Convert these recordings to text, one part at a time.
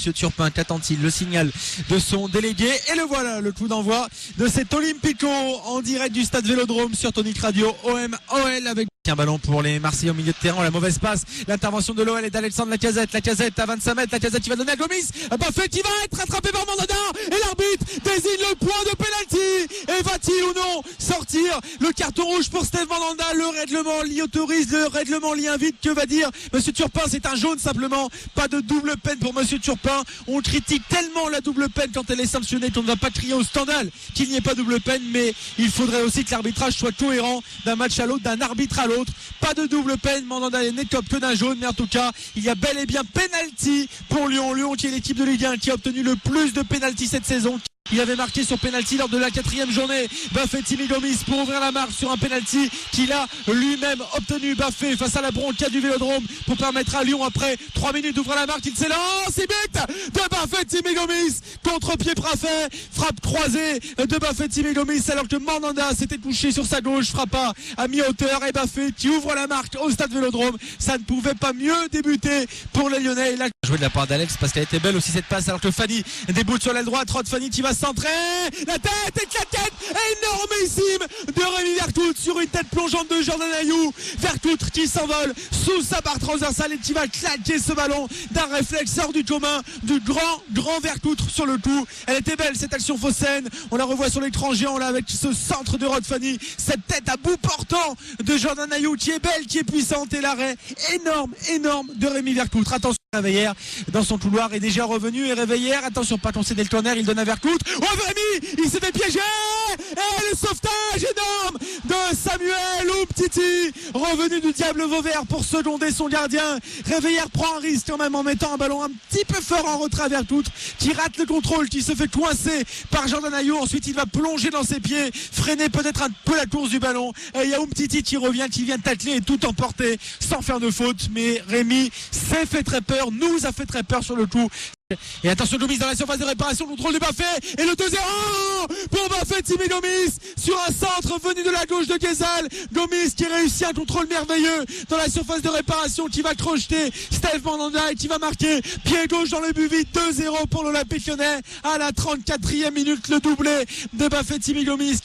monsieur Turpin. Qu'attend-il? Le signal de son délégué. Et le voilà, le coup d'envoi de cet Olympico en direct du stade Vélodrome sur Tonic Radio. OM-OL avec un ballon pour les Marseillais au milieu de terrain. La mauvaise passe. L'intervention de l'OL et d'Alexandre Lacazette. Lacazette à 25 mètres. Lacazette qui va donner à Gomis. Baffet qui va être rattrapé par Mandanda. Et l'arbitre désigne le point de pénalty. Et va-t-il ou non sortir le carton rouge pour Steve Mandanda? Le règlement l'y autorise. Le règlement l'y invite. Que va dire monsieur Turpin? C'est un jaune simplement. Pas de double peine pour monsieur Turpin. On critique tellement la double peine quand elle est sanctionnée qu'on ne va pas crier au scandale qu'il n'y ait pas double peine. Mais il faudrait aussi que l'arbitrage soit cohérent d'un match à l'autre, d'un arbitre à l'autre. Pas de double peine, Mandanda n'est top que d'un jaune, mais en tout cas il y a bel et bien penalty pour Lyon qui est l'équipe de Ligue 1 qui a obtenu le plus de penalty cette saison. Il avait marqué sur penalty lors de la 4e journée. Baffet Timmy Gomis pour ouvrir la marque sur un penalty qu'il a lui-même obtenu. Baffet face à la bronca du Vélodrome pour permettre à Lyon après 3 minutes d'ouvrir la marque. Il s'élance, et but de Baffet Timmy Gomis, contre-pied parfait, frappe croisée de Baffet Timmy Gomis alors que Mandanda s'était touché sur sa gauche, frappa à mi-hauteur et Baffet qui ouvre la marque au stade Vélodrome. Ça ne pouvait pas mieux débuter pour les Lyonnais. Il a joué de la part d'Alex parce qu'elle était belle aussi cette passe alors que Fanny déboute sur l'aile droite. Rod Fanny qui va centrer, la tête éclatée énormissime de Rémi Vercoute sur une tête plongeante de Jordan Ayew. Vercoute qui s'envole sous sa barre transversale et qui va claquer ce ballon d'un réflexe hors du commun du grand Vercoute sur le coup. Elle était belle cette action phocéenne, on la revoit sur l'écran géant là avec ce centre de Rod Fanny, cette tête à bout portant de Jordan Ayew qui est belle, qui est puissante, et l'arrêt énorme de Rémi Vercoute. Attention, Réveillère dans son couloir est déjà revenu, et Réveillère, attention pas concéder le corner, il donne à Vercoute. Oh Rémi, il s'est fait piéger, et le sauvetage énorme de Samuel Umtiti, revenu du Diable Vauvert pour seconder son gardien. Réveillère prend un risque quand même en mettant un ballon un petit peu fort en retrait à Vercoute qui rate le contrôle, qui se fait coincer par Jordan Ayew. Ensuite il va plonger dans ses pieds, freiner peut-être un peu la course du ballon, et il y a Umtiti qui revient, qui vient tacler et tout emporter sans faire de faute. Mais Rémi s'est fait très peur, nous a fait très peur sur le coup. Et attention, Gomis dans la surface de réparation, contrôle de Baffet, et le 2-0 pour Baffet Timmy Gomis sur un centre venu de la gauche de Ghezal. Gomis qui réussit un contrôle merveilleux dans la surface de réparation, qui va crocheter Steve Mandanda et qui va marquer pied gauche dans le but vide. 2-0 pour l'Olympique Lyonnais à la 34e minute, le doublé de Baffet Timmy Gomis.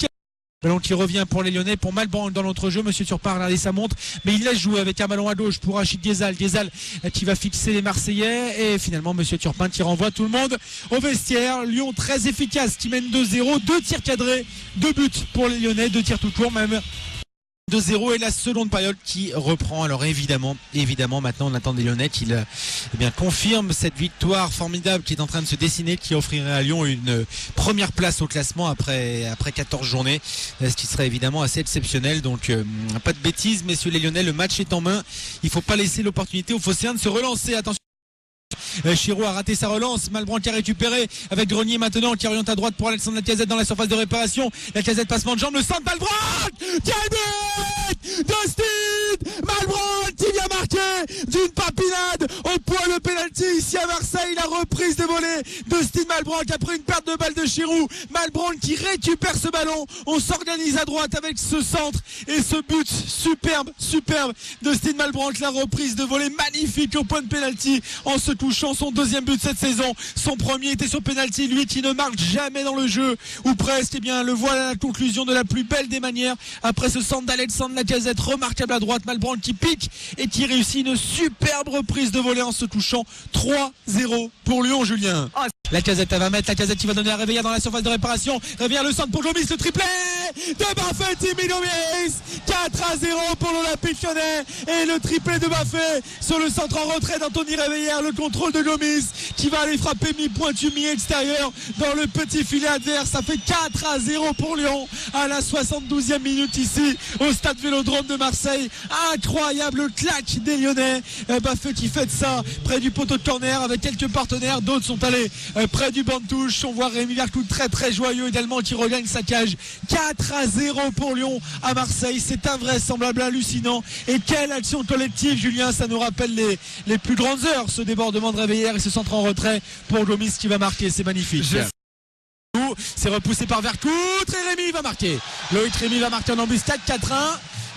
Ballon qui revient pour les Lyonnais, pour Malbranque dans l'entrejeu. Monsieur Turpin a regardé sa montre, mais il laisse jouer avec un ballon à gauche pour Rachid Ghezal. Ghezal qui va fixer les Marseillais, et finalement Monsieur Turpin qui renvoie tout le monde au vestiaire. Lyon très efficace qui mène 2-0, 2 tirs cadrés, 2 buts pour les Lyonnais, 2 tirs tout court même. 2-0 et la seconde période qui reprend. Alors évidemment maintenant on attend des Lyonnais qu'ils confirment cette victoire formidable qui est en train de se dessiner, qui offrirait à Lyon une première place au classement après 14 journées, ce qui serait évidemment assez exceptionnel. Donc pas de bêtises messieurs les Lyonnais, le match est en main, il ne faut pas laisser l'opportunité aux Phocéens de se relancer. Attention, Chirou a raté sa relance, Malbranque a récupéré avec Grenier maintenant qui oriente à droite pour Alexandre Lacazette dans la surface de réparation. Lacazette, passement de jambe, le centre, Malbranque, quel but de Steve Malbranque qui vient marquer d'une papinade au point de pénalty ici à Marseille. La reprise de volée de Steve Malbranque après une perte de balle de Chirou. Malbranque qui récupère ce ballon, on s'organise à droite avec ce centre et ce but superbe de Steve Malbranque. La reprise de volée magnifique au point de pénalty en se touchant, son deuxième but de cette saison. Son premier était sur pénalty, lui qui ne marque jamais dans le jeu, ou presque. Eh bien le voilà, la conclusion de la plus belle des manières après ce centre d'Alexandre Lacazette remarquable à droite. Malbranque qui pique et qui réussit une superbe reprise de volée en se touchant. 3-0 pour Lyon, Julien. Lacazette à 20 mètres, Lacazette qui va donner à Réveillère dans la surface de réparation. Réveillère, le centre pour Gomis, le triplé de Baffet Timmy Gomis. 4-0 pour l'Olympique Lyonnais, et le triplé de Baffet sur le centre en retrait d'Anthony Réveillère. Le contrôle de Gomis qui va aller frapper mi-pointu, mi-extérieur dans le petit filet adverse. Ça fait 4-0 pour Lyon à la 72e minute ici au stade Vélodrome de Marseille. Incroyable claque des Lyonnais. Baffet qui fait de ça près du poteau de corner avec quelques partenaires. D'autres sont allés près du banc de touche. On voit Rémi Vercoute très joyeux également qui regagne sa cage. 4-0 pour Lyon à Marseille. C'est invraisemblable, hallucinant. Et quelle action collective, Julien. Ça nous rappelle les plus grandes heures, ce débordement de Réveillère et ce centre en retrait pour Gomis qui va marquer. C'est magnifique. C'est repoussé par Vercoute et Rémi va marquer. Loïc Rémy va marquer en embuscade. 4-1.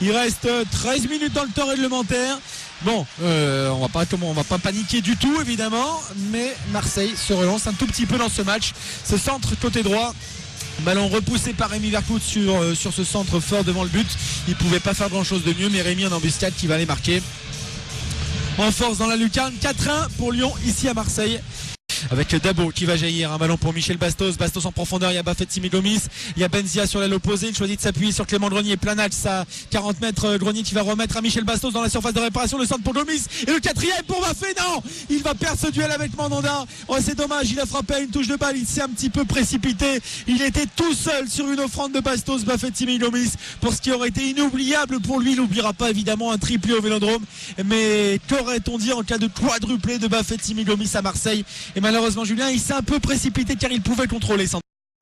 Il reste 13 minutes dans le temps réglementaire. Bon, on va pas paniquer du tout évidemment, mais Marseille se relance un tout petit peu dans ce match. Ce centre côté droit, ballon repoussé par Rémi Vercoute sur ce centre fort devant le but. Il pouvait pas faire grand chose de mieux, mais Rémi en embuscade qui va aller marquer en force dans la lucarne. 4-1 pour Lyon ici à Marseille, avec Dabo qui va jaillir, un ballon pour Michel Bastos en profondeur, il y a Bafétimbi Gomis, il y a Benzia sur l'aile opposée, il choisit de s'appuyer sur Clément Grenier, plein axe à 40 mètres, Grenier qui va remettre à Michel Bastos dans la surface de réparation, le centre pour Gomis, et le quatrième pour Bafé, non, il va perdre ce duel avec Mandanda. Oh, c'est dommage, il a frappé à une touche de balle, il s'est un petit peu précipité, il était tout seul sur une offrande de Bastos, Bafétimbi Gomis, pour ce qui aurait été inoubliable pour lui. Il n'oubliera pas évidemment un triplé au Vélodrome, mais qu'aurait-on dit en cas de quadruplé de Bafétimbi Gomis à Marseille? Et malheureusement Julien, il s'est un peu précipité car il pouvait contrôler.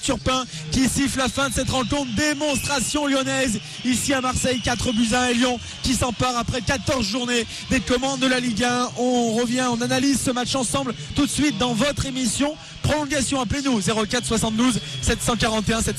Turpin qui siffle la fin de cette rencontre, démonstration lyonnaise ici à Marseille, 4-1 et Lyon qui s'empare après 14 journées des commandes de la Ligue 1. On revient, on analyse ce match ensemble tout de suite dans votre émission Prolongation. Appelez-nous 04 72 741 741.